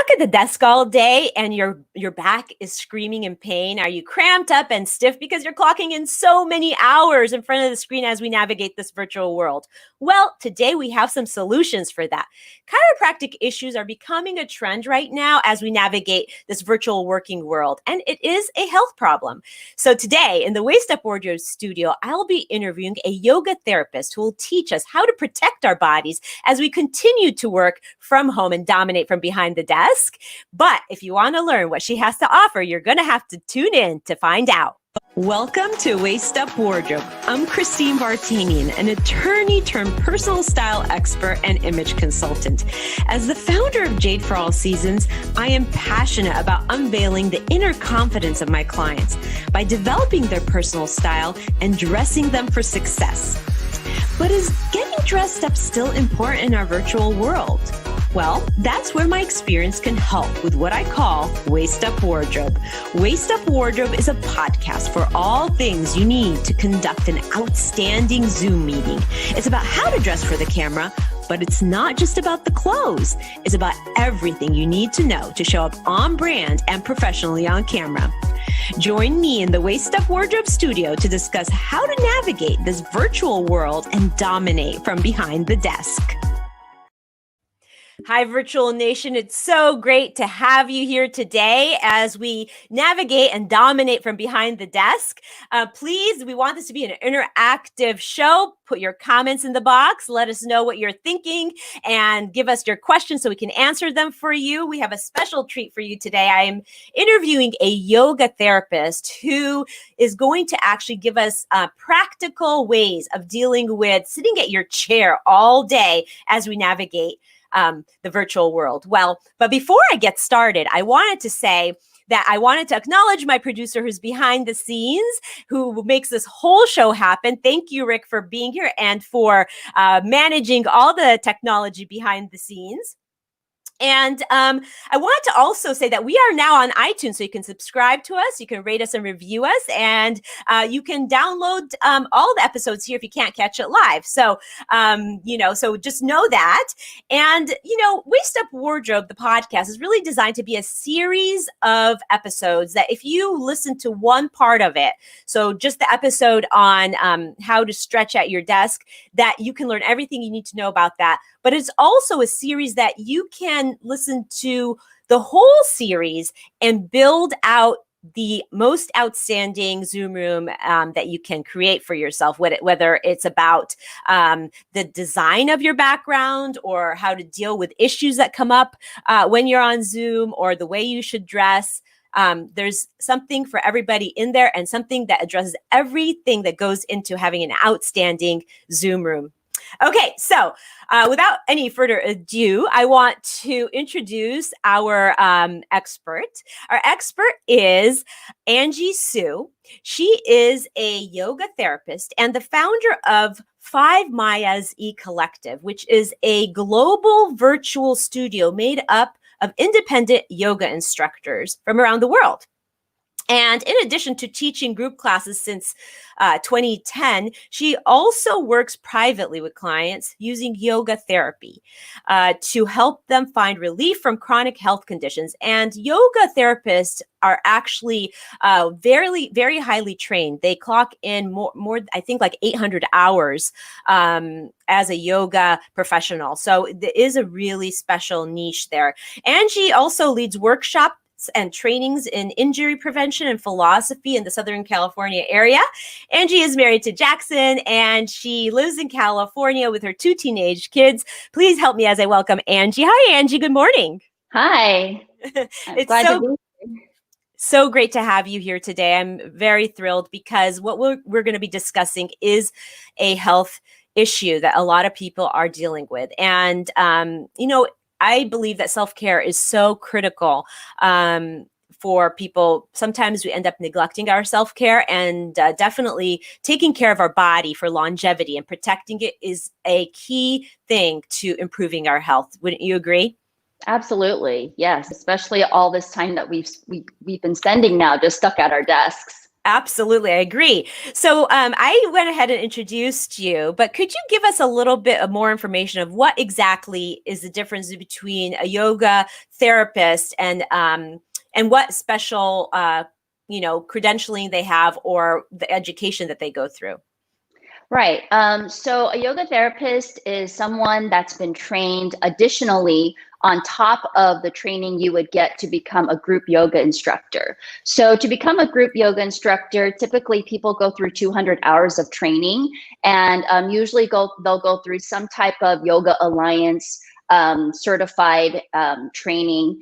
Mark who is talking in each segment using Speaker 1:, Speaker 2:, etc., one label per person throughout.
Speaker 1: At the desk all day and your back is screaming in pain? Are you cramped up and stiff because you're clocking in so many hours in front of the screen as we navigate this virtual world? Well, today we have some solutions for that. Chiropractic issues are becoming a trend right now as we navigate this virtual working world, and it is a health problem. So today in the Waist Up Wardrobe studio, I'll be interviewing a yoga therapist who will teach us how to protect our bodies as we continue to work from home and dominate from behind the desk. But if you want to learn what she has to offer, you're going to have to tune in to find out. Welcome to Waist Up Wardrobe. I'm Christine Vartanian, an attorney turned personal style expert and image consultant. As the founder of Jade for All Seasons, I am passionate about unveiling the inner confidence of my clients by developing their personal style and dressing them for success. But is getting dressed up still important in our virtual world? Well, that's where my experience can help with what I call Waist Up Wardrobe. Waist Up Wardrobe is a podcast for all things you need to conduct an outstanding Zoom meeting. It's about how to dress for the camera, but it's not just about the clothes. It's about everything you need to know to show up on brand and professionally on camera. Join me in the Waist Up Wardrobe studio to discuss how to navigate this virtual world and dominate from behind the desk. Hi, Virtual Nation. It's so great to have you here today as we navigate and dominate from behind the desk. Please, we want this to be an interactive show. Put your comments in the box. Let us know what you're thinking and give us your questions so we can answer them for you. We have a special treat for you today. I am interviewing a yoga therapist who is going to actually give us practical ways of dealing with sitting at your chair all day as we navigate the virtual world. Well, but before I get started, I wanted to say that I wanted to acknowledge my producer who's behind the scenes, who makes this whole show happen. Thank you, Rick, for being here and for managing all the technology behind the scenes. And I want to also say that we are now on iTunes, so you can subscribe to us, you can rate us and review us, and you can download all the episodes here if you can't catch it live. So, so just know that. And, Waist Up Wardrobe, the podcast, is really designed to be a series of episodes that if you listen to one part of it, so just the episode on how to stretch at your desk, that you can learn everything you need to know about that. But it's also a series that you can listen to the whole series and build out the most outstanding Zoom room that you can create for yourself, whether it's about the design of your background or how to deal with issues that come up when you're on Zoom, or the way you should dress. There's something for everybody in there, and something that addresses everything that goes into having an outstanding Zoom room. Okay, so without any further ado, I want to introduce our expert. Our expert is Angie Sue. She is a yoga therapist and the founder of 5 Mayas E-Collective, which is a global virtual studio made up of independent yoga instructors from around the world. And in addition to teaching group classes since 2010, she also works privately with clients using yoga therapy to help them find relief from chronic health conditions. And yoga therapists are actually very, very highly trained. They clock in more, I think, like 800 hours as a yoga professional. So there is a really special niche there. Angie also leads workshops and trainings in injury prevention and philosophy in the Southern California area. Angie is married to Jackson, and she lives in California with her 2 teenage kids. Please help me as I welcome Angie. Hi, Angie. Good morning.
Speaker 2: Hi.
Speaker 1: It's glad to be here. So great to have you here today. I'm very thrilled because what we're going to be discussing is a health issue that a lot of people are dealing with. And, I believe that self-care is so critical for people. Sometimes we end up neglecting our self-care, and definitely taking care of our body for longevity and protecting it is a key thing to improving our health. Wouldn't you agree?
Speaker 2: Absolutely. Yes. Especially all this time that we've been spending now just stuck at our desks.
Speaker 1: Absolutely. I agree. So I went ahead and introduced you, but could you give us a little bit of more information of what exactly is the difference between a yoga therapist and what special, credentialing they have, or the education that they go through?
Speaker 2: Right. So a yoga therapist is someone that's been trained additionally on top of the training you would get to become a group yoga instructor. So to become a group yoga instructor, typically people go through 200 hours of training, and usually they'll go through some type of Yoga Alliance certified training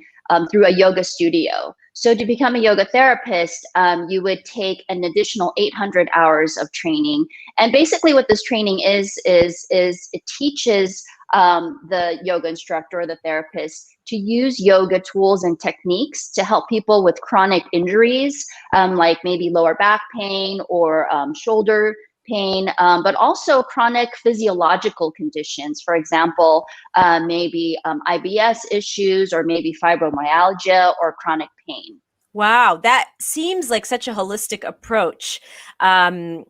Speaker 2: through a yoga studio. So to become a yoga therapist, you would take an additional 800 hours of training. And basically what this training is it teaches the yoga instructor or the therapist to use yoga tools and techniques to help people with chronic injuries, like maybe lower back pain or shoulder pain, but also chronic physiological conditions. For example, maybe IBS issues, or maybe fibromyalgia or chronic pain.
Speaker 1: Wow, that seems like such a holistic approach from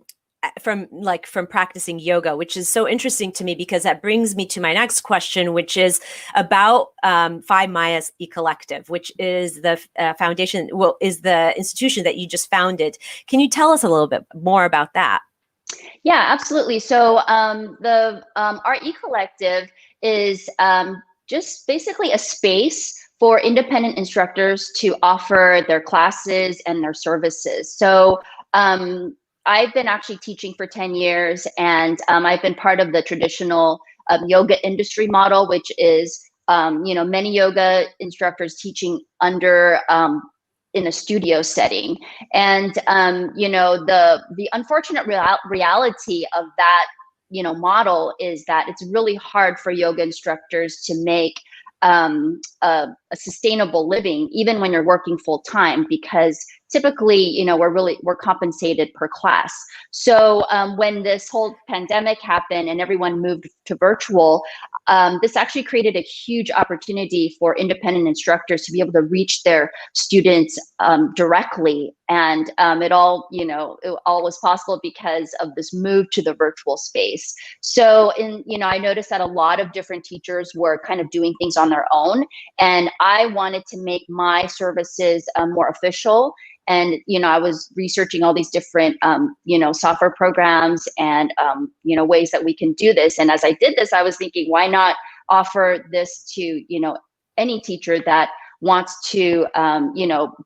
Speaker 1: practicing yoga, which is so interesting to me, because that brings me to my next question, which is about 5 Mayas E-Collective, which is the foundation, is the institution that you just founded. Can you tell us a little bit more about that?
Speaker 2: Yeah, absolutely. So our E-Collective is just basically a space for independent instructors to offer their classes and their services. So I've been actually teaching for 10 years, and I've been part of the traditional yoga industry model, which is many yoga instructors teaching under in a studio setting. And, the unfortunate reality of that, model is that it's really hard for yoga instructors to make a sustainable living, even when you're working full time, because typically, we're compensated per class. So when this whole pandemic happened and everyone moved to virtual, this actually created a huge opportunity for independent instructors to be able to reach their students directly. And it all was possible because of this move to the virtual space. So I noticed that a lot of different teachers were kind of doing things on their own, and I wanted to make my services more official. And, I was researching all these different, software programs and, ways that we can do this. And as I did this, I was thinking, why not offer this to, any teacher that wants to,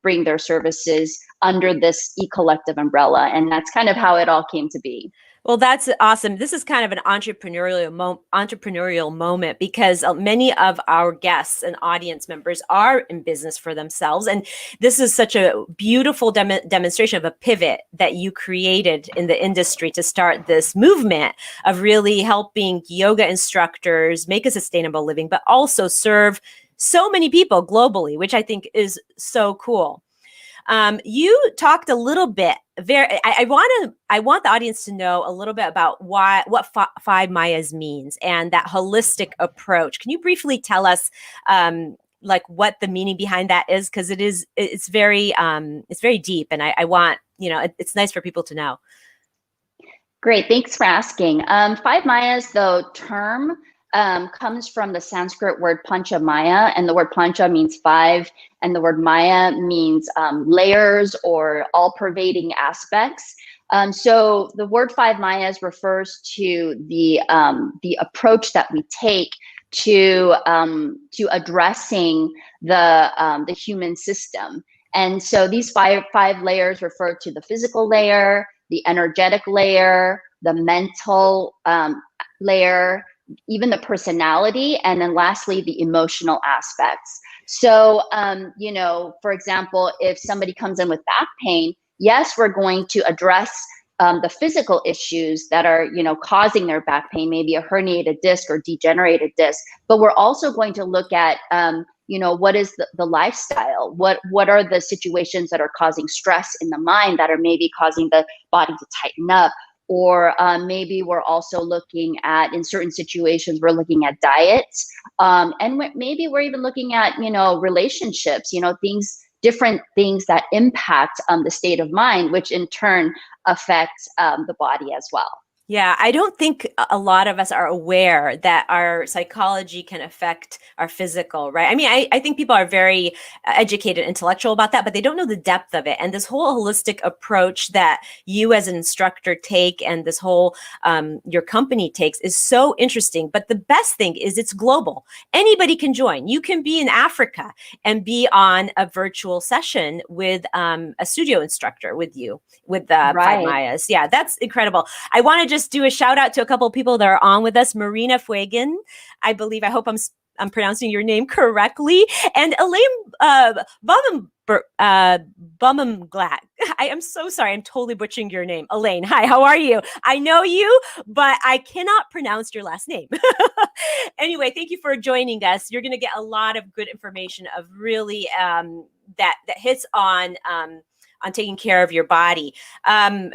Speaker 2: bring their services under this e-collective umbrella. And that's kind of how it all came to be.
Speaker 1: Well, that's awesome. This is kind of an entrepreneurial moment because many of our guests and audience members are in business for themselves, and this is such a beautiful demonstration of a pivot that you created in the industry to start this movement of really helping yoga instructors make a sustainable living, but also serve so many people globally, which I think is so cool. You talked a little bit. I want the audience to know a little bit about what Five Mayas means and that holistic approach. Can you briefly tell us, like what the meaning behind that is? Because it's very deep, and I want it's nice for people to know.
Speaker 2: Great, thanks for asking. Five Mayas, the term comes from the Sanskrit word pancha maya, and the word pancha means five, and the word maya means layers or all-pervading aspects. So the word five mayas refers to the approach that we take to addressing the human system. And so these five layers refer to the physical layer, the energetic layer, the mental layer, even the personality, and then lastly, the emotional aspects. So, for example, if somebody comes in with back pain, yes, we're going to address the physical issues that are, causing their back pain, maybe a herniated disc or degenerated disc, but we're also going to look at, what is the lifestyle? What are the situations that are causing stress in the mind that are maybe causing the body to tighten up? Or maybe we're also looking at, in certain situations, we're looking at diets. And maybe we're even looking at, relationships, different things that impact the state of mind, which in turn affects the body as well.
Speaker 1: Yeah, I don't think a lot of us are aware that our psychology can affect our physical, right? I mean, I think people are very educated, intellectual about that, but they don't know the depth of it. And this whole holistic approach that you as an instructor take and this whole your company takes is so interesting. But the best thing is it's global. Anybody can join. You can be in Africa and be on a virtual session with a studio instructor with you, with the Five Mayas. Yeah, that's incredible. I want to just do a shout out to a couple of people that are on with us. Marina Fuegan, I hope I'm pronouncing your name correctly, and Elaine Bumenglack. I am so sorry. I'm totally butchering your name. Elaine, hi, how are you? I know you, but I cannot pronounce your last name. Anyway, thank you for joining us. You're going to get a lot of good information of really that hits on taking care of your body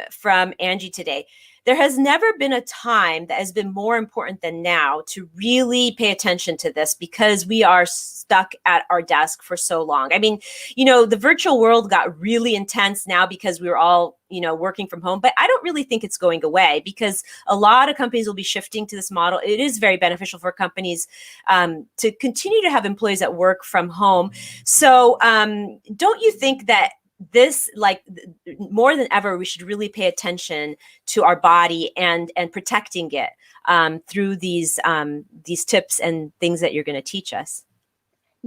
Speaker 1: from Angie today. There has never been a time that has been more important than now to really pay attention to this because we are stuck at our desk for so long. I mean, the virtual world got really intense now because we were all, working from home, but I don't really think it's going away because a lot of companies will be shifting to this model. It is very beneficial for companies to continue to have employees that work from home. So don't you think that this, like, more than ever, we should really pay attention to our body and protecting it through these tips and things that you're going to teach us?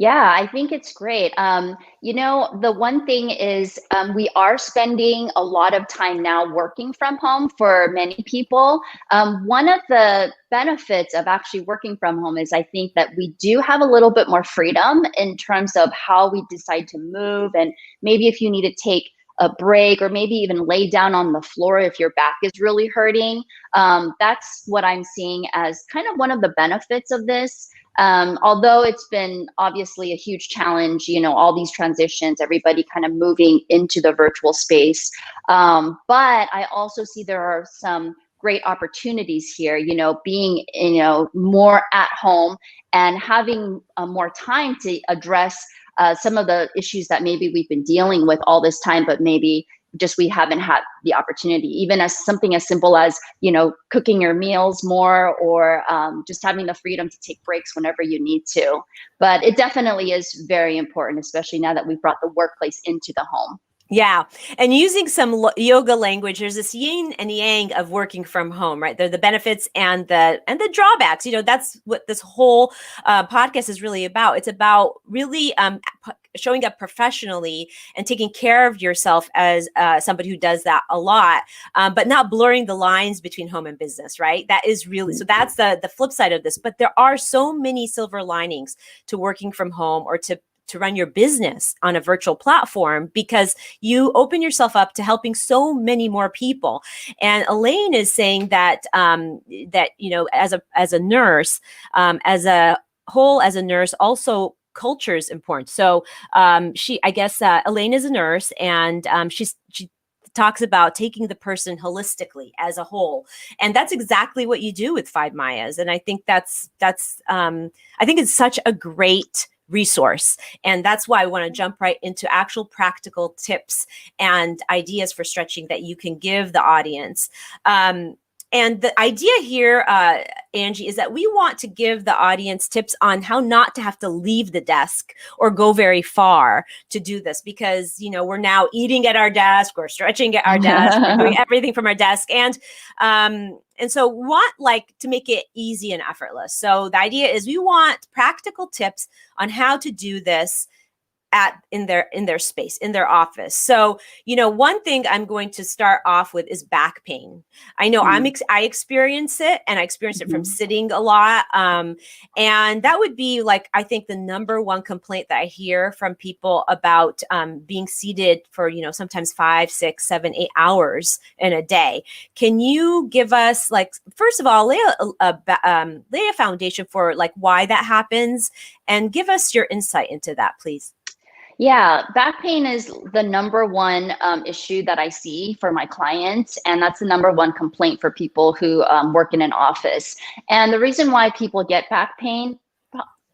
Speaker 2: Yeah, I think it's great. The one thing is we are spending a lot of time now working from home for many people. One of the benefits of actually working from home is I think that we do have a little bit more freedom in terms of how we decide to move. And maybe if you need to take a break or maybe even lay down on the floor if your back is really hurting. That's what I'm seeing as kind of one of the benefits of this. Although it's been obviously a huge challenge, all these transitions, everybody kind of moving into the virtual space. But I also see there are some great opportunities here, being, more at home and having more time to address some of the issues that maybe we've been dealing with all this time, but maybe just we haven't had the opportunity, even as something as simple as, cooking your meals more or just having the freedom to take breaks whenever you need to. But it definitely is very important, especially now that we've brought the workplace into the home.
Speaker 1: Yeah. And using some yoga language, there's this yin and yang of working from home, right? They're the benefits and the drawbacks. That's what this whole podcast is really about. It's about really showing up professionally and taking care of yourself as somebody who does that a lot, but not blurring the lines between home and business, right? That is really, so that's the flip side of this. But there are so many silver linings to working from home or to run your business on a virtual platform, because you open yourself up to helping so many more people. And Elaine is saying that as a nurse, as a whole, as a nurse, also culture is important. So Elaine is a nurse, and she talks about taking the person holistically as a whole, and that's exactly what you do with Five Mayas. And I think I think it's such a great resource. And that's why I want to jump right into actual practical tips and ideas for stretching that you can give the audience. And the idea here, Angie, is that we want to give the audience tips on how not to have to leave the desk or go very far to do this, because, we're now eating at our desk, we're stretching at our desk, we're doing everything from our desk. And so we want to make it easy and effortless. So the idea is we want practical tips on how to do this in their space, in their office. So, one thing I'm going to start off with is back pain. I know I experience it, and I experience it from sitting a lot. And that would be I think the number one complaint that I hear from people about being seated for, sometimes 5, 6, 7, 8 hours in a day. Can you give us first of all, lay a foundation for why that happens, and give us your insight into that, please?
Speaker 2: Yeah, back pain is the number one issue that I see for my clients. And that's the number one complaint for people who work in an office. And the reason why people get back pain,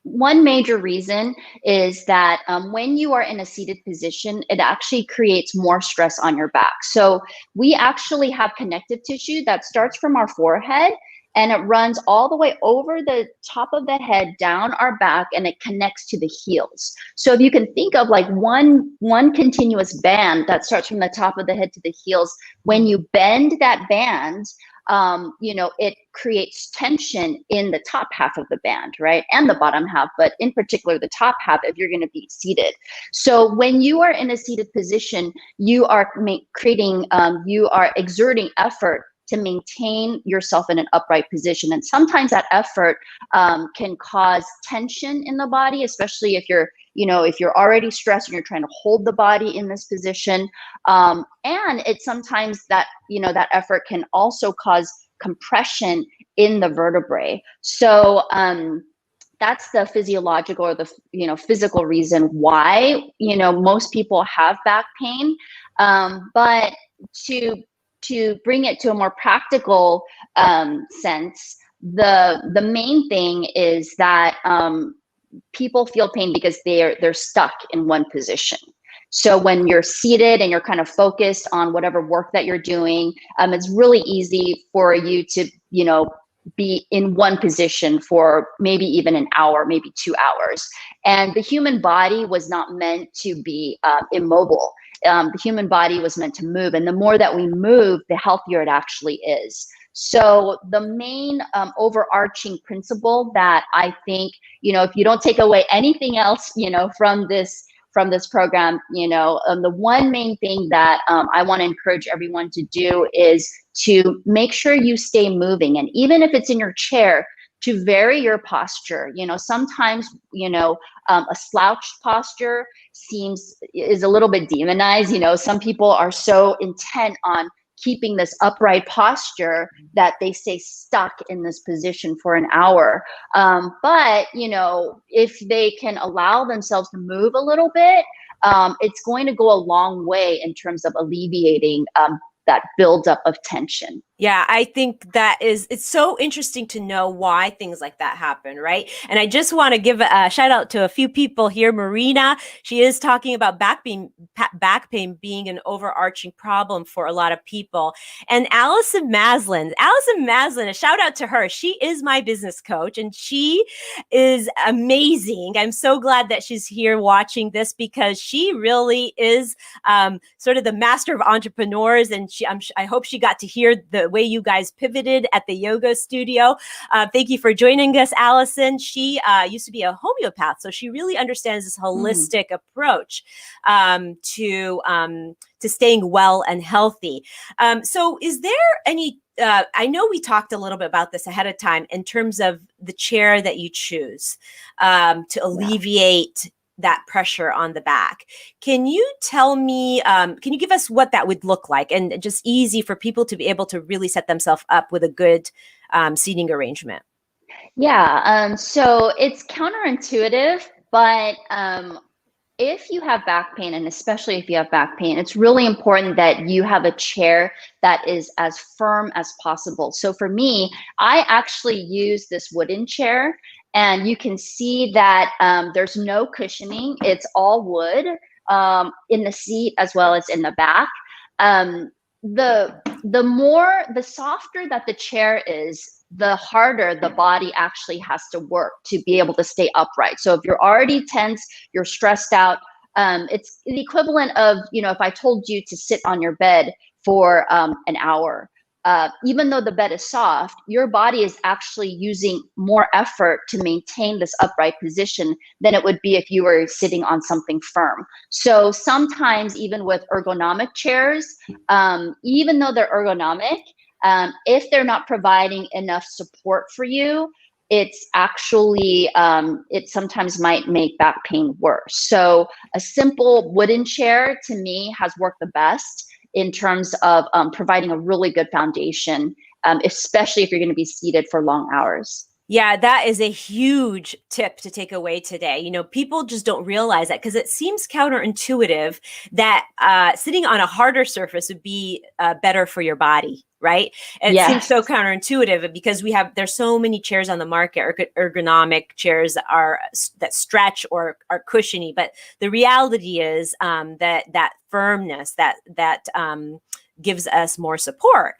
Speaker 2: one major reason is that when you are in a seated position, it actually creates more stress on your back. So we actually have connective tissue that starts from our forehead, and it runs all the way over the top of the head, down our back, and it connects to the heels. So if you can think of one continuous band that starts from the top of the head to the heels, when you bend that band, it creates tension in the top half of the band, right? And the bottom half, but in particular, the top half if you're going to be seated. So when you are in a seated position, you are you are exerting effort to maintain yourself in an upright position. And sometimes that effort can cause tension in the body, especially if you're already stressed and you're trying to hold the body in this position. And it's sometimes that effort can also cause compression in the vertebrae. So that's the physiological or the physical reason why most people have back pain. But to bring it to a more practical sense, the main thing is that people feel pain because they're stuck in one position. So when you're seated and you're kind of focused on whatever work that you're doing, it's really easy for you to be in one position for maybe even an hour, maybe 2 hours. And the human body was not meant to be immobile. The human body was meant to move. And the more that we move, the healthier it actually is. So the main overarching principle that I think, if you don't take away anything else, from this program, the one main thing that I want to encourage everyone to do is to make sure you stay moving. And even if it's in your chair, to vary your posture. Sometimes, a slouched posture is a little bit demonized. Some people are so intent on keeping this upright posture that they stay stuck in this position for an hour. But, if they can allow themselves to move a little bit, it's going to go a long way in terms of alleviating that buildup of tension.
Speaker 1: Yeah, I think that it's so interesting to know why things like that happen, right? And I just want to give a shout out to a few people here. Marina, she is talking about back pain being an overarching problem for a lot of people. And Allison Maslin, a shout out to her. She is my business coach and she is amazing. I'm so glad that she's here watching this because she really is sort of the master of entrepreneurs. And I hope she got to hear the way you guys pivoted at the yoga studio. Thank you for joining us, Allison. She used to be a homeopath, so she really understands this holistic approach to staying well and healthy. So, is there any? I know we talked a little bit about this ahead of time in terms of the chair that you choose to alleviate that pressure on the back. Can you tell me, can you give us what that would look like and just easy for people to be able to really set themselves up with a good seating arrangement?
Speaker 2: Yeah, so it's counterintuitive, but if you have back pain, and especially if you have back pain, it's really important that you have a chair that is as firm as possible. So for me, I actually use this wooden chair, and you can see that there's no cushioning. It's all wood in the seat as well as in the back. Um, the softer that the chair is, the harder the body actually has to work to be able to stay upright. So if you're already tense, you're stressed out, it's the equivalent of, if I told you to sit on your bed for an hour, even though the bed is soft, your body is actually using more effort to maintain this upright position than it would be if you were sitting on something firm. So sometimes even with ergonomic chairs, even though they're ergonomic, if they're not providing enough support for you, it's actually, it sometimes might make back pain worse. So a simple wooden chair to me has worked the best in terms of providing a really good foundation, especially if you're going to be seated for long hours.
Speaker 1: Yeah, that is a huge tip to take away today. People just don't realize that because it seems counterintuitive that sitting on a harder surface would be better for your body, right? It seems so counterintuitive because there's so many chairs on the market, ergonomic chairs that stretch or are cushiony, but the reality is that firmness that gives us more support.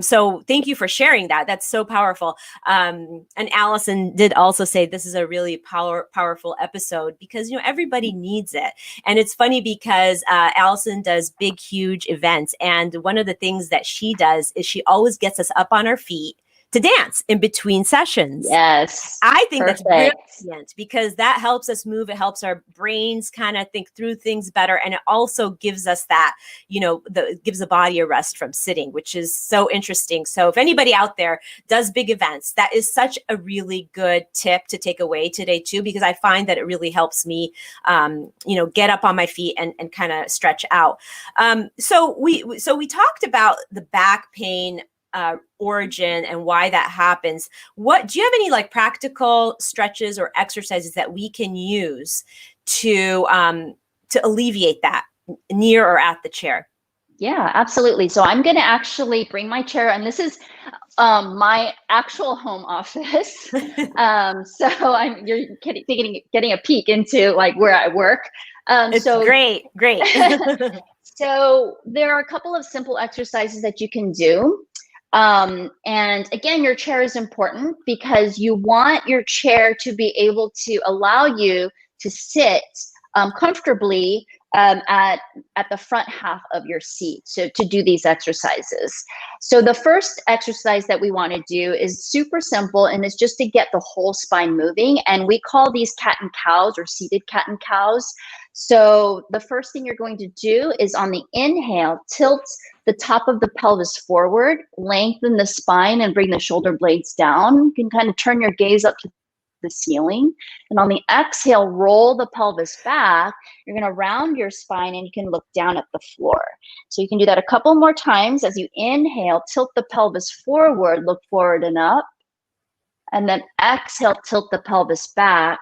Speaker 1: So thank you for sharing that. That's so powerful. And Allison did also say this is a really powerful episode because, everybody needs it. And it's funny because Allison does big, huge events. And one of the things that she does is she always gets us up on our feet to dance in between sessions.
Speaker 2: Yes.
Speaker 1: I think
Speaker 2: Perfect.
Speaker 1: That's brilliant because that helps us move. It helps our brains kind of think through things better. And it also gives us that, gives the body a rest from sitting, which is so interesting. So if anybody out there does big events, that is such a really good tip to take away today too, because I find that it really helps me, get up on my feet and kind of stretch out. So we talked about the back pain origin and why that happens. What do you have any practical stretches or exercises that we can use to alleviate that near or at the chair?
Speaker 2: Yeah, absolutely. So I'm going to actually bring my chair, and this is my actual home office. So you're getting a peek into where I work.
Speaker 1: It's great.
Speaker 2: So there are a couple of simple exercises that you can do. And again, your chair is important because you want your chair to be able to allow you to sit comfortably at the front half of your seat. So to do these exercises. So the first exercise that we want to do is super simple, and it's just to get the whole spine moving. And we call these cat and cows or seated cat and cows. So the first thing you're going to do is on the inhale, tilt the top of the pelvis forward, lengthen the spine and bring the shoulder blades down. You can kind of turn your gaze up to the ceiling. And on the exhale, roll the pelvis back. You're going to round your spine and you can look down at the floor. So you can do that a couple more times. As you inhale, tilt the pelvis forward, look forward and up. And then exhale, tilt the pelvis back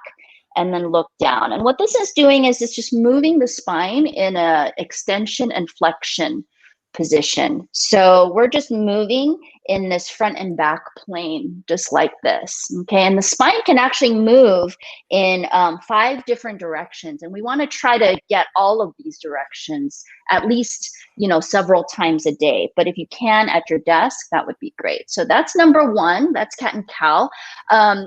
Speaker 2: and then look down. And what this is doing is it's just moving the spine in a extension and flexion position. So we're just moving in this front and back plane, just like this, okay? And the spine can actually move in 5 different directions. And we wanna try to get all of these directions at least, you know, several times a day. But if you can at your desk, that would be great. So that's number 1, that's cat and cow.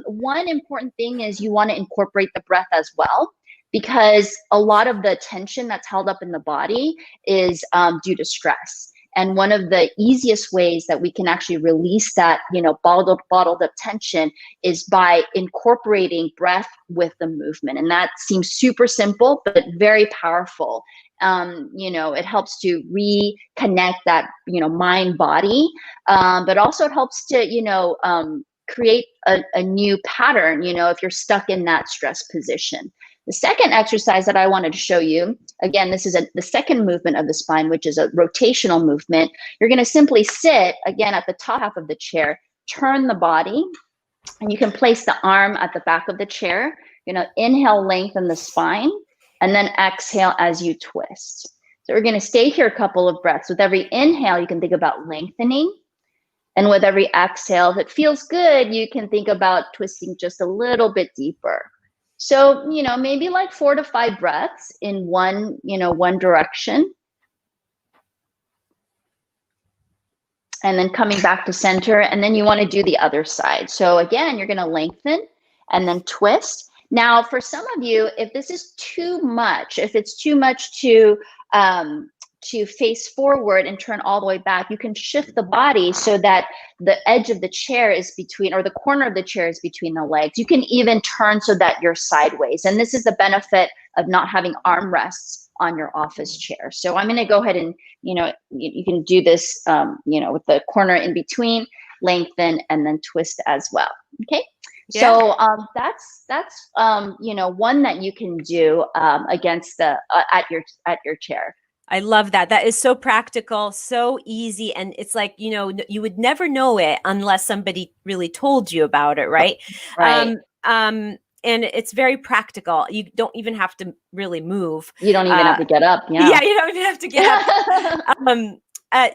Speaker 2: One important thing is you wanna incorporate the breath as well, because a lot of the tension that's held up in the body is due to stress. And one of the easiest ways that we can actually release that, you know, bottled up tension is by incorporating breath with the movement. And that seems super simple, but very powerful. You know, it helps to reconnect that, you know, mind body, but also it helps to, you know, create a new pattern, you know, if you're stuck in that stress position. The second exercise that I wanted to show you, again, this is the second movement of the spine, which is a rotational movement. You're going to simply sit, again, at the top half of the chair, turn the body, and you can place the arm at the back of the chair. You know, inhale, lengthen the spine, and then exhale as you twist. So we're going to stay here a couple of breaths. With every inhale, you can think about lengthening. And with every exhale, if it feels good, you can think about twisting just a little bit deeper. So, you know, maybe like 4 to 5 breaths in one direction. And then coming back to center, and then you want to do the other side. So again, you're going to lengthen and then twist. Now, for some of you, if this is too much, if it's too much to face forward and turn all the way back, you can shift the body so that the edge of the chair is between, or the corner of the chair is between the legs. You can even turn so that you're sideways. And this is the benefit of not having armrests on your office chair. So I'm going to go ahead and, you know, you can do this, you know, with the corner in between, lengthen, and then twist as well. Okay. Yeah. So that's you know, one that you can do against the at your chair.
Speaker 1: I love that. That is so practical, so easy. And it's like, you know, you would never know it unless somebody really told you about it, right?
Speaker 2: Right.
Speaker 1: And it's very practical. You don't even have to really move.
Speaker 2: You don't even have to get up. Yeah.
Speaker 1: Yeah, you don't even have to get up.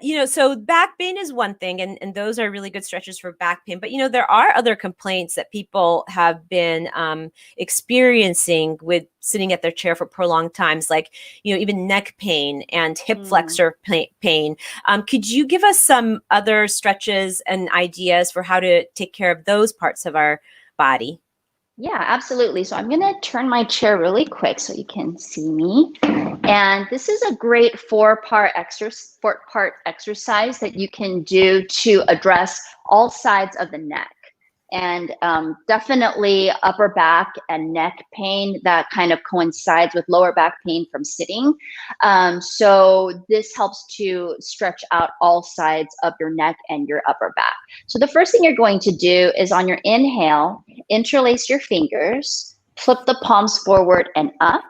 Speaker 1: You know, so back pain is one thing, and those are really good stretches for back pain. But, you know, there are other complaints that people have been experiencing with sitting at their chair for prolonged times, like, you know, even neck pain and hip flexor pain. Could you give us some other stretches and ideas for how to take care of those parts of our body?
Speaker 2: Yeah, absolutely. So I'm going to turn my chair really quick so you can see me. And this is a great 4-part exercise that you can do to address all sides of the neck. And definitely upper back and neck pain that kind of coincides with lower back pain from sitting. So this helps to stretch out all sides of your neck and your upper back. So the first thing you're going to do is on your inhale, interlace your fingers, flip the palms forward and up.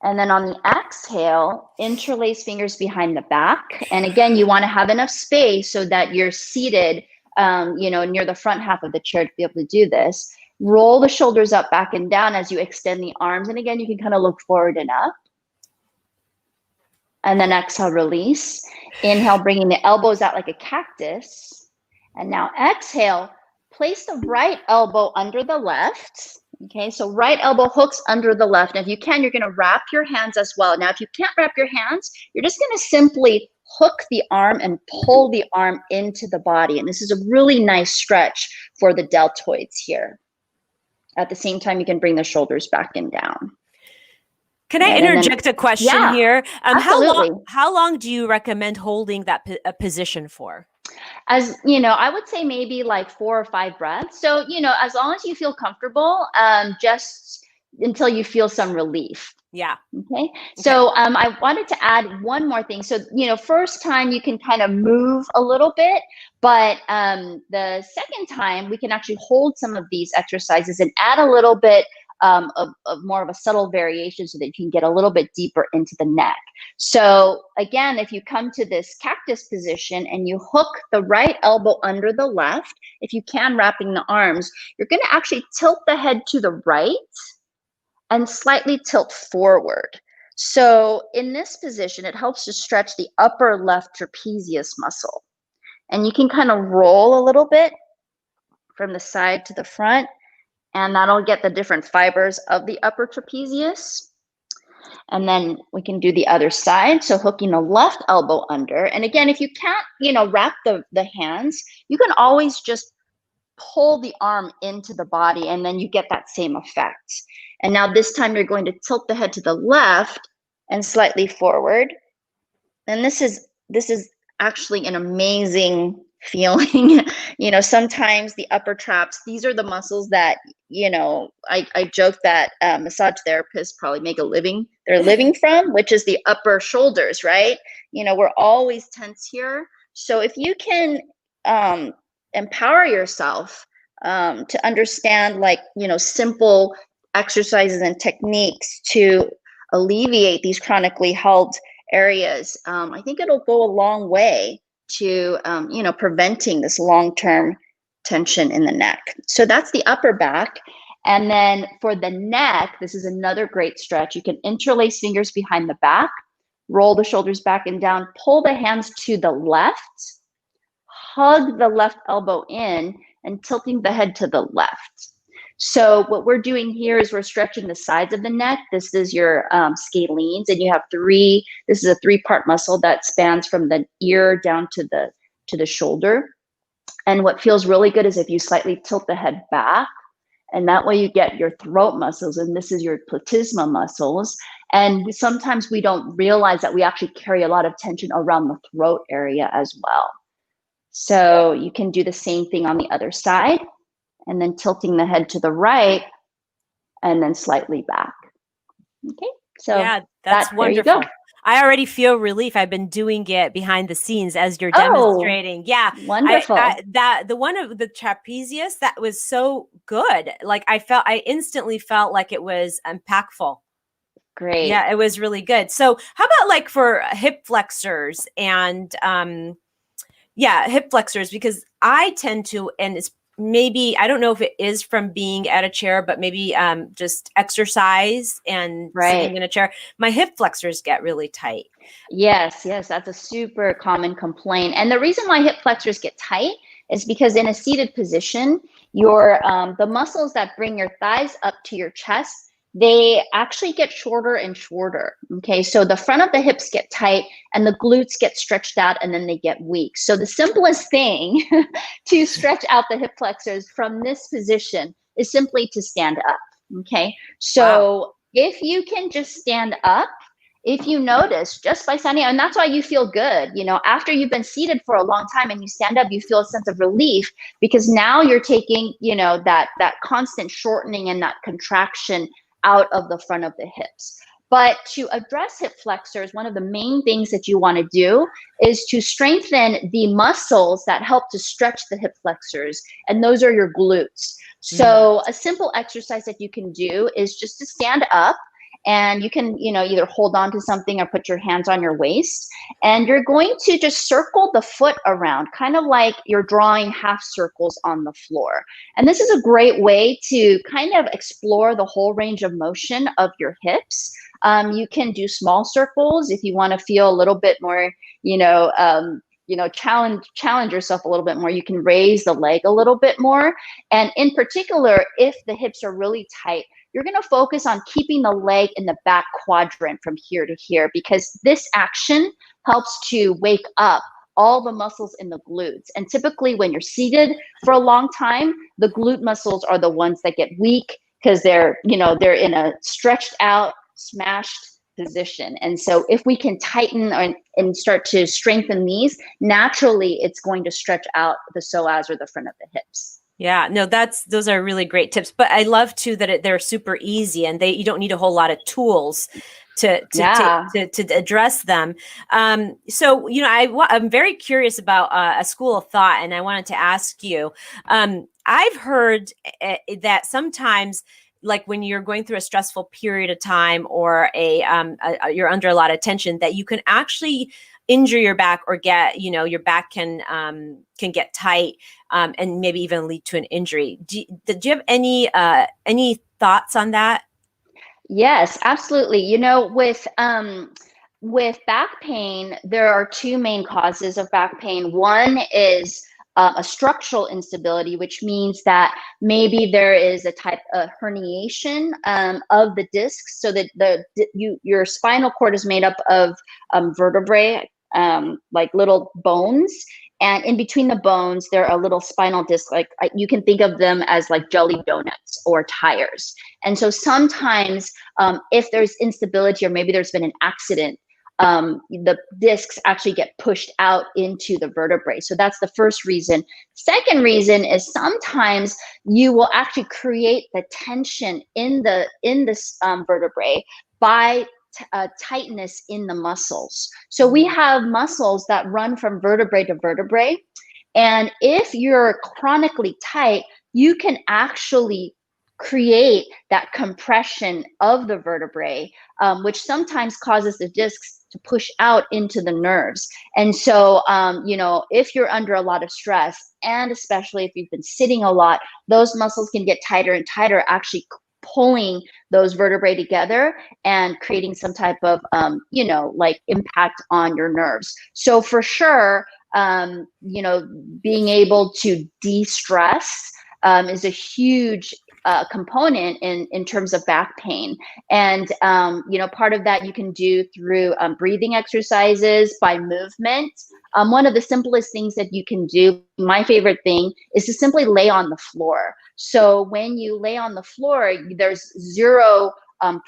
Speaker 2: And then on the exhale, interlace fingers behind the back. And again, you want to have enough space so that you're seated you know, near the front half of the chair to be able to do this. Roll the shoulders up, back and down as you extend the arms. And again, you can kind of look forward and up. And then exhale, release. Inhale, bringing the elbows out like a cactus. And now exhale, place the right elbow under the left. Okay, so right elbow hooks under the left. And if you can, you're going to wrap your hands as well. Now, if you can't wrap your hands, you're just going to simply hook the arm and pull the arm into the body. And this is a really nice stretch for the deltoids here. At the same time, you can bring the shoulders back and down.
Speaker 1: Can I interject a question here?
Speaker 2: Absolutely.
Speaker 1: How long do you recommend holding that position for?
Speaker 2: As you know, I would say maybe like 4 or 5 breaths. So, you know, as long as you feel comfortable, just until you feel some relief.
Speaker 1: Yeah.
Speaker 2: Okay. So I wanted to add one more thing. So, you know, first time you can kind of move a little bit, but the second time we can actually hold some of these exercises and add a little bit of more of a subtle variation so that you can get a little bit deeper into the neck. So again, if you come to this cactus position and you hook the right elbow under the left, if you can, wrapping the arms, you're going to actually tilt the head to the right and slightly tilt forward. So in this position, it helps to stretch the upper left trapezius muscle. And you can kind of roll a little bit from the side to the front, and that'll get the different fibers of the upper trapezius. And then we can do the other side. So hooking the left elbow under. And again, if you can't, wrap the hands, you can always just pull the arm into the body, and then you get that same effect. And now this time you're going to tilt the head to the left and slightly forward. And this is actually an amazing feeling. Sometimes the upper traps, these are the muscles that, I joke that massage therapists probably make they're living from, which is the upper shoulders, right? We're always tense here. So if you can empower yourself to understand, simple exercises and techniques to alleviate these chronically held areas, I think it'll go a long way to preventing this long-term tension in the neck. So that's the upper back. And then for the neck, this is another great stretch. You can interlace fingers behind the back, roll the shoulders back and down, pull the hands to the left, hug the left elbow in, and tilting the head to the left. So what we're doing here is we're stretching the sides of the neck. This is your scalenes, and you have this is a 3-part muscle that spans from the ear down to the shoulder. And what feels really good is if you slightly tilt the head back, and that way you get your throat muscles, and this is your platysma muscles. And sometimes we don't realize that we actually carry a lot of tension around the throat area as well. So you can do the same thing on the other side, and then tilting the head to the right, and then slightly back. Okay, so
Speaker 1: yeah, that's wonderful. I already feel relief. I've been doing it behind the scenes as you're demonstrating. Yeah,
Speaker 2: wonderful.
Speaker 1: The one of the trapezius, that was so good. Like I instantly felt like it was impactful.
Speaker 2: Great.
Speaker 1: Yeah, it was really good. So how about like for hip flexors and hip flexors, because I tend to, and it's maybe, I don't know if it is from being at a chair, but maybe just exercise and sitting in a chair, my hip flexors get really tight.
Speaker 2: Yes, that's a super common complaint. And the reason why hip flexors get tight is because in a seated position, the muscles that bring your thighs up to your chest, they actually get shorter and shorter. Okay, so the front of the hips get tight and the glutes get stretched out, and then they get weak. So the simplest thing to stretch out the hip flexors from this position is simply to stand up. Okay, so if you can just stand up, if you notice just by standing up, and that's why you feel good, after you've been seated for a long time and you stand up, you feel a sense of relief, because now you're taking, that constant shortening and that contraction out of the front of the hips. But to address hip flexors, one of the main things that you want to do is to strengthen the muscles that help to stretch the hip flexors, and those are your glutes. So a simple exercise that you can do is just to stand up, and you can, either hold on to something or put your hands on your waist, and you're going to just circle the foot around, kind of like you're drawing half circles on the floor. And this is a great way to kind of explore the whole range of motion of your hips. You can do small circles if you want to feel a little bit more, challenge yourself a little bit more. You can raise the leg a little bit more. And in particular, if the hips are really tight, you're going to focus on keeping the leg in the back quadrant from here to here, because this action helps to wake up all the muscles in the glutes. And typically when you're seated for a long time, the glute muscles are the ones that get weak, because they're in a stretched out, smashed position. And so if we can tighten and start to strengthen these, naturally it's going to stretch out the psoas, or the front of the hips.
Speaker 1: Yeah, no, those are really great tips. But I love too that they're super easy, and you don't need a whole lot of tools to address them. So I'm very curious about a school of thought, and I wanted to ask you. I've heard that sometimes, like when you're going through a stressful period of time, or you're under a lot of tension, that you can actually injure your back, or get, your back can get tight, and maybe even lead to an injury. Do you have any thoughts on that?
Speaker 2: Yes, absolutely. With back pain, there are two main causes of back pain. One is a structural instability, which means that maybe there is a type of herniation of the discs, so that your spinal cord is made up of vertebrae, like little bones. And in between the bones, there are little spinal discs, like you can think of them as like jelly donuts or tires. And so sometimes if there's instability or maybe there's been an accident, the discs actually get pushed out into the vertebrae. So that's the first reason. Second reason is sometimes you will actually create the tension in this vertebrae by tightness in the muscles. So we have muscles that run from vertebrae to vertebrae. And if you're chronically tight, you can actually create that compression of the vertebrae, which sometimes causes the discs to push out into the nerves. And so, if you're under a lot of stress, and especially if you've been sitting a lot, those muscles can get tighter and tighter, actually pulling those vertebrae together and creating some type of, like impact on your nerves. So for sure, being able to de-stress is a huge component in terms of back pain. And, part of that you can do through breathing exercises, by movement. One of the simplest things that you can do, my favorite thing, is to simply lay on the floor. So when you lay on the floor, there's zero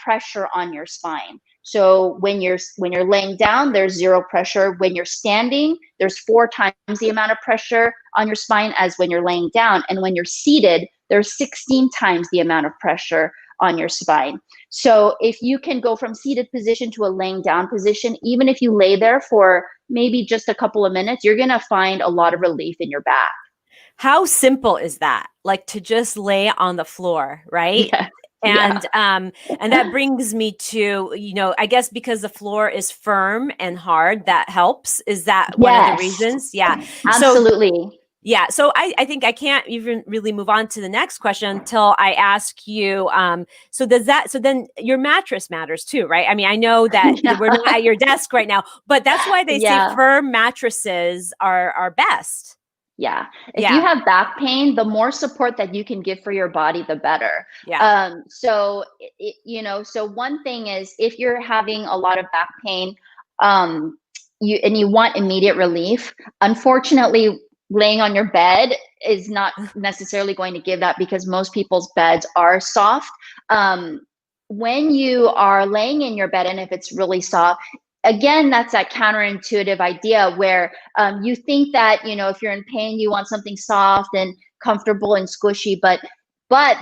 Speaker 2: pressure on your spine. So when you're laying down, there's zero pressure. When you're standing, there's 4 times the amount of pressure on your spine as when you're laying down. And when you're seated, there's 16 times the amount of pressure on your spine. So if you can go from seated position to a laying down position, even if you lay there for maybe just a couple of minutes, you're going to find a lot of relief in your back.
Speaker 1: How simple is that? Like to just lay on the floor, right?
Speaker 2: Yeah.
Speaker 1: And and that brings me to, I guess because the floor is firm and hard, that helps. Is that one of the reasons? Yeah.
Speaker 2: Absolutely.
Speaker 1: So I think I can't even really move on to the next question until I ask you, so then your mattress matters too, right? I mean, I know that we're not at your desk right now, but that's why they say firm mattresses are best.
Speaker 2: Yeah. If you have back pain, the more support that you can give for your body, the better.
Speaker 1: Yeah.
Speaker 2: So one thing is, if you're having a lot of back pain, you want immediate relief, unfortunately, laying on your bed is not necessarily going to give that, because most people's beds are soft. When you are laying in your bed, and if it's really soft, again, that's that counterintuitive idea where you think that, if you're in pain, you want something soft and comfortable and squishy, but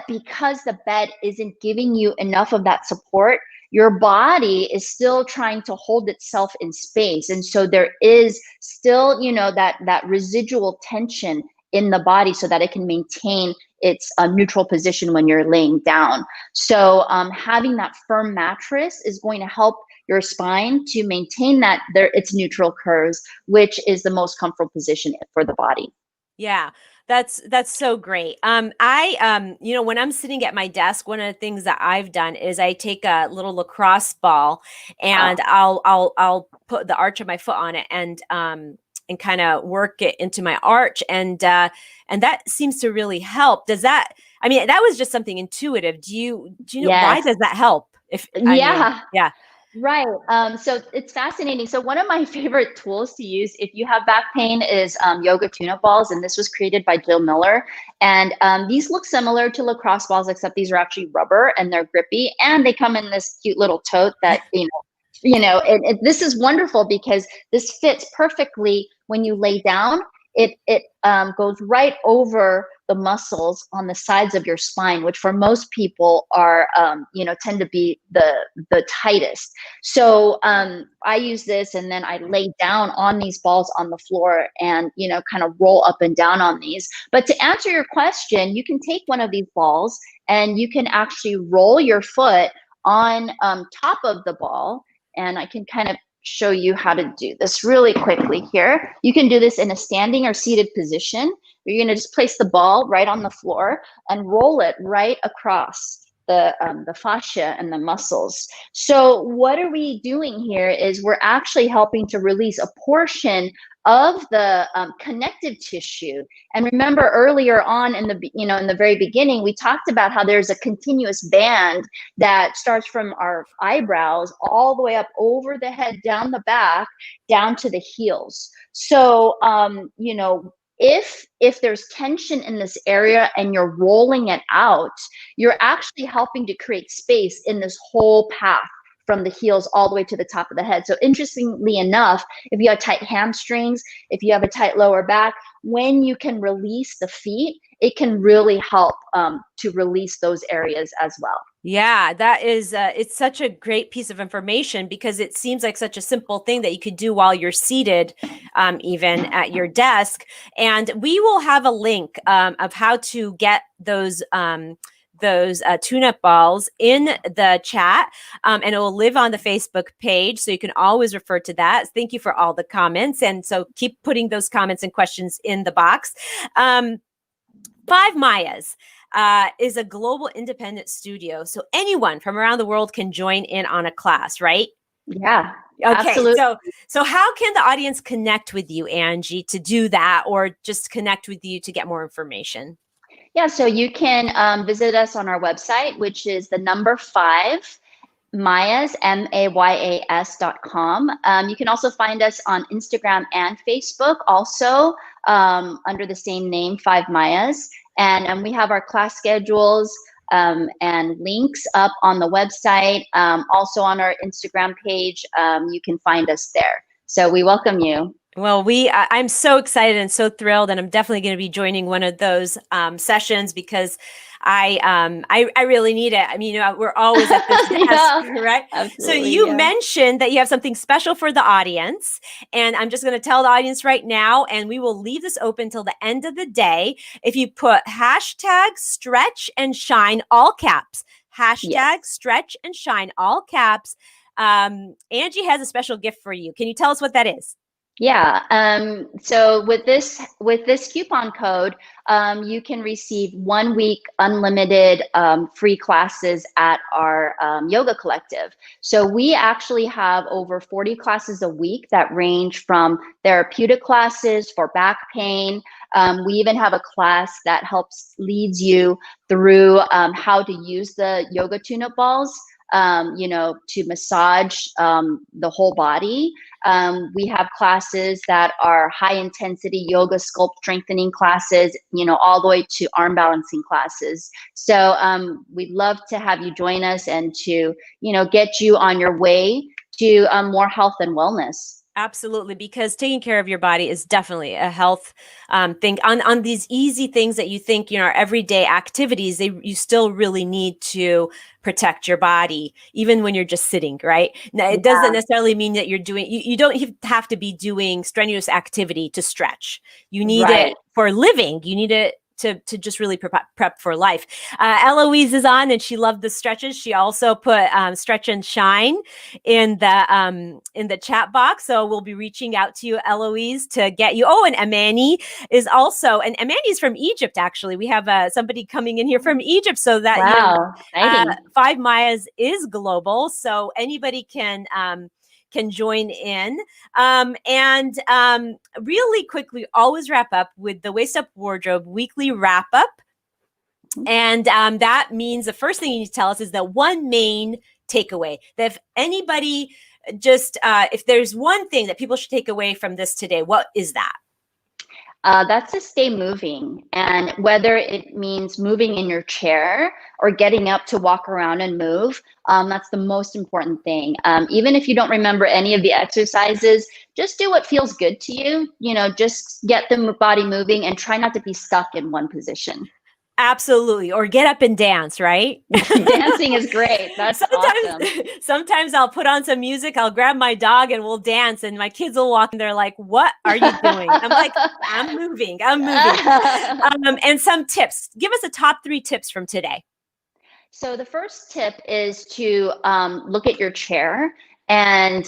Speaker 2: because the bed isn't giving you enough of that support, your body is still trying to hold itself in space. And so there is still, that residual tension in the body so that it can maintain its neutral position when you're laying down. So having that firm mattress is going to help your spine to maintain its neutral curves, which is the most comfortable position for the body.
Speaker 1: Yeah, that's so great. I when I'm sitting at my desk, one of the things that I've done is I take a little lacrosse ball and I'll put the arch of my foot on it and kind of work it into my arch, and that seems to really help. Does that? I mean, that was just something intuitive. Do you know why does that help?
Speaker 2: Yeah. Right. So it's fascinating. So one of my favorite tools to use if you have back pain is yoga tune-up balls. And this was created by Jill Miller. And these look similar to lacrosse balls, except these are actually rubber and they're grippy. And they come in this cute little tote that, this is wonderful because this fits perfectly when you lay down. It goes right over the muscles on the sides of your spine, which for most people are, tend to be the tightest. So I use this, and then I lay down on these balls on the floor and, kind of roll up and down on these. But to answer your question, you can take one of these balls and you can actually roll your foot on top of the ball. And I can kind of show you how to do this really quickly here. You can do this in a standing or seated position. You're going to just place the ball right on the floor and roll it right across. the fascia and the muscles. So what are we doing here is we're actually helping to release a portion of the connective tissue. And remember earlier on in the very beginning, we talked about how there's a continuous band that starts from our eyebrows all the way up over the head, down the back, down to the heels. So, if there's tension in this area and you're rolling it out, you're actually helping to create space in this whole path from the heels all the way to the top of the head. So interestingly enough, if you have tight hamstrings, if you have a tight lower back, when you can release the feet, it can really help to release those areas as well.
Speaker 1: Yeah, that is, it's such a great piece of information because it seems like such a simple thing that you could do while you're seated, even at your desk. And we will have a link of how to get those tune-up balls in the chat, and it will live on the Facebook page, so you can always refer to that. Thank you for all the comments, and so keep putting those comments and questions in the box. 5 Mayas is a global independent studio, so anyone from around the world can join in on a class, right?
Speaker 2: Yeah.
Speaker 1: Okay,
Speaker 2: Absolutely.
Speaker 1: so how can the audience connect with you, Angie, to do that, or just connect with you to get more information?
Speaker 2: Yeah, so you can visit us on our website, which is the number 5 Mayas, MAYAS.com. You can also find us on Instagram and Facebook, also under the same name, 5 Mayas. And we have our class schedules and links up on the website. Also on our Instagram page, you can find us there. So we welcome you.
Speaker 1: Well, I'm so excited and so thrilled, and I'm definitely going to be joining one of those sessions because I really need it. I mean, we're always at this desk,
Speaker 2: Yeah,
Speaker 1: right? So
Speaker 2: absolutely,
Speaker 1: you
Speaker 2: yeah.
Speaker 1: mentioned that you have something special for the audience, and I'm just going to tell the audience right now, and we will leave this open till the end of the day. If you put hashtag stretch and shine, all caps, hashtag
Speaker 2: Yes.
Speaker 1: stretch and shine, all caps, Angie has a special gift for you. Can you tell us what that is?
Speaker 2: Yeah. So with this coupon code, you can receive 1 week unlimited free classes at our yoga collective. So we actually have over 40 classes a week that range from therapeutic classes for back pain. We even have a class that leads you through how to use the yoga tune-up balls, to massage the whole body. We have classes that are high intensity yoga sculpt strengthening classes, all the way to arm balancing classes. So we'd love to have you join us and to, get you on your way to more health and wellness.
Speaker 1: Absolutely, because taking care of your body is definitely a health thing. On these easy things that you think, our everyday activities, you still really need to protect your body, even when you're just sitting, right? Now, it doesn't necessarily mean that you're doing, you don't have to be doing strenuous activity to stretch. You need it for living. You need it to just really prep for life. Eloise is on, and she loved the stretches. She also put stretch and shine in the chat box. So we'll be reaching out to you, Eloise, to get you. Oh, and Amani is also, and Amani's from Egypt, actually. We have somebody coming in here from Egypt, so that
Speaker 2: Exciting.
Speaker 1: 5 Mayas is global, so anybody can join in. And really quickly, always wrap up with the Waist Up Wardrobe weekly wrap up. And that means the first thing you need to tell us is that one main takeaway, that if anybody if there's one thing that people should take away from this today, what is that?
Speaker 2: That's to stay moving. And whether it means moving in your chair or getting up to walk around and move, that's the most important thing. Even if you don't remember any of the exercises, just do what feels good to you. Just get the body moving and try not to be stuck in one position.
Speaker 1: Absolutely. Or get up and dance, right?
Speaker 2: Dancing is great. That's awesome.
Speaker 1: Sometimes I'll put on some music, I'll grab my dog and we'll dance, and my kids will walk and they're like, "What are you doing?" I'm like, I'm moving. And some tips. Give us the top 3 tips from today.
Speaker 2: So the first tip is to look at your chair and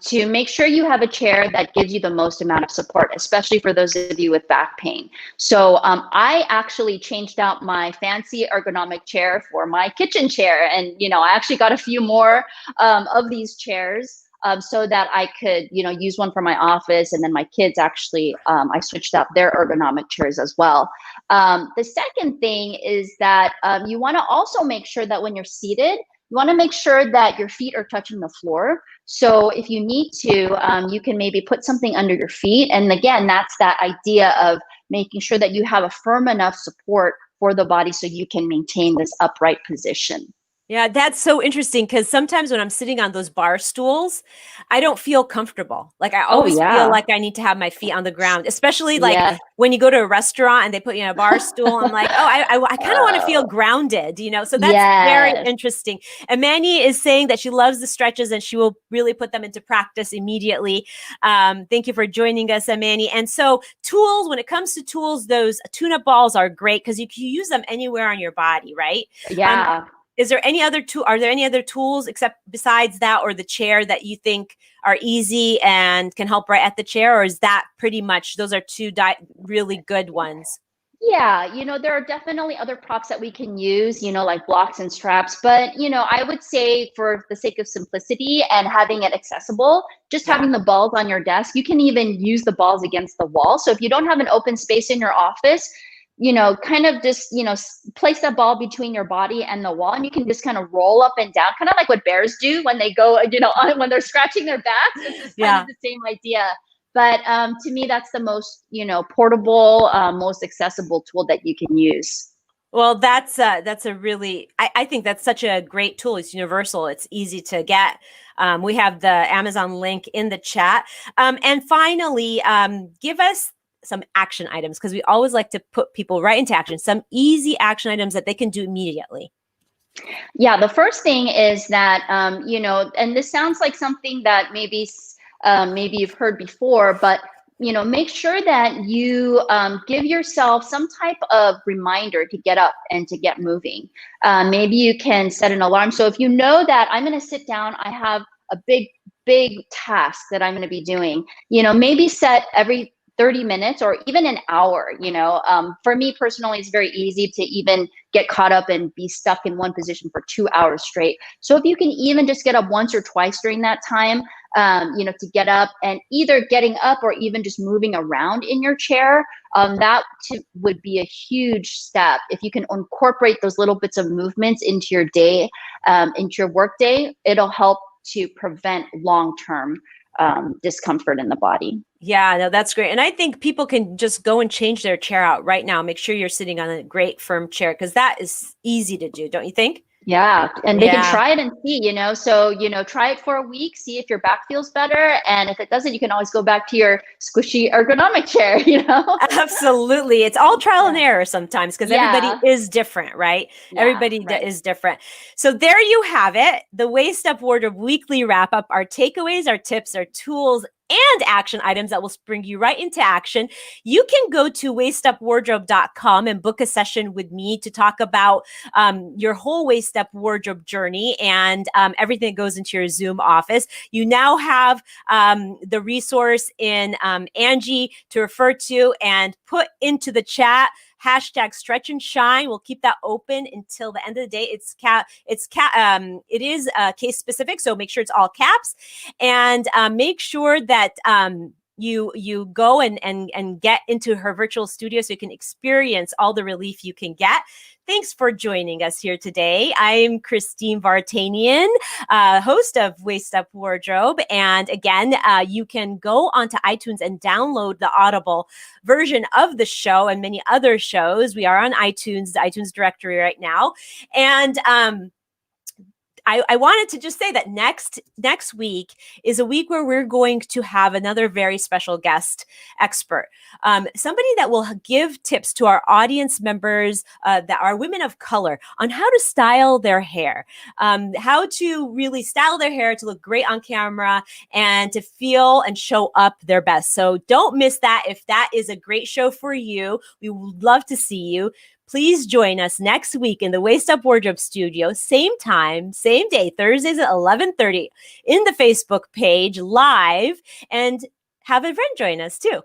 Speaker 2: to make sure you have a chair that gives you the most amount of support, especially for those of you with back pain. So I actually changed out my fancy ergonomic chair for my kitchen chair. And, I actually got a few more of these chairs so that I could, use one for my office. And then my kids actually, I switched out their ergonomic chairs as well. The second thing is that you want to also make sure that when you're seated, you want to make sure that your feet are touching the floor. So if you need to, you can maybe put something under your feet. And again, that's that idea of making sure that you have a firm enough support for the body so you can maintain this upright position.
Speaker 1: Yeah, that's so interesting because sometimes when I'm sitting on those bar stools, I don't feel comfortable. Like I
Speaker 2: Oh,
Speaker 1: always feel
Speaker 2: yeah.
Speaker 1: like I need to have my feet on the ground, especially like
Speaker 2: Yeah.
Speaker 1: when you go to a restaurant and they put you in a bar stool. I'm like, oh, I kind of want to feel grounded, So that's very
Speaker 2: Yes.
Speaker 1: interesting. And Manny is saying that she loves the stretches and she will really put them into practice immediately. Thank you for joining us, Manny. And so tools, when it comes to tools, those tune-up balls are great because you can use them anywhere on your body, right?
Speaker 2: Yeah.
Speaker 1: Are there any other tools except besides that or the chair that you think are easy and can help right at the chair? Or is that pretty much, those are two really good ones?
Speaker 2: Yeah, there are definitely other props that we can use, like blocks and straps. But, I would say for the sake of simplicity and having it accessible, just having the balls on your desk, you can even use the balls against the wall. So if you don't have an open space in your office, kind of just, place that ball between your body and the wall, and you can just kind of roll up and down, kind of like what bears do when they go, when they're scratching their backs. It's just kind of the same idea. But to me, that's the most, portable, most accessible tool that you can use.
Speaker 1: Well, that's a really, I think that's such a great tool. It's universal. It's easy to get. We have the Amazon link in the chat. And finally, give us some action items because we always like to put people right into action. Some easy action items that they can do immediately.
Speaker 2: Yeah, the first thing is that, and this sounds like something that maybe you've heard before, but make sure that you give yourself some type of reminder to get up and to get moving. Maybe you can set an alarm. So if you know that I'm going to sit down, I have a big task that I'm going to be doing, maybe set every 30 minutes or even an hour. For me personally, it's very easy to even get caught up and be stuck in one position for 2 hours straight. So if you can even just get up once or twice during that time, to get up, and either getting up or even just moving around in your chair, that would be a huge step. If you can incorporate those little bits of movements into your day, into your work day, it'll help to prevent long-term discomfort in the body.
Speaker 1: Yeah, no, that's great. And I think people can just go and change their chair out right now. Make sure you're sitting on a great firm chair because that is easy to do, don't you think?
Speaker 2: Yeah, and they can try it and see, so, try it for a week, see if your back feels better. And if it doesn't, you can always go back to your squishy ergonomic chair,
Speaker 1: Absolutely. It's all trial and error sometimes because everybody is different, right? Everybody is different. So there you have it. The Waist Up Wardrobe Weekly Wrap Up, our takeaways, our tips, our tools, and action items that will bring you right into action. You can go to waistupwardrobe.com and book a session with me to talk about your whole Waist Up wardrobe journey and everything that goes into your Zoom office. You now have the resource in Angie to refer to and put into the chat. Hashtag stretch and shine. We'll keep that open until the end of the day. It is case specific, so make sure it's all caps, and make sure that you go and get into her virtual studio so you can experience all the relief you can get. Thanks for joining us here today. I'm Christine Vartanian, host of Waist Up Wardrobe. And again, you can go onto iTunes and download the Audible version of the show and many other shows. We are on iTunes, the iTunes directory right now. And I wanted to just say that next week is a week where we're going to have another very special guest expert, somebody that will give tips to our audience members that are women of color on how to style their hair, how to really style their hair to look great on camera and to feel and show up their best. So don't miss that. If that is a great show for you, we would love to see you. Please join us next week in the Waist Up Wardrobe Studio, same time, same day, Thursdays at 11:30 in the Facebook page live, and have a friend join us too.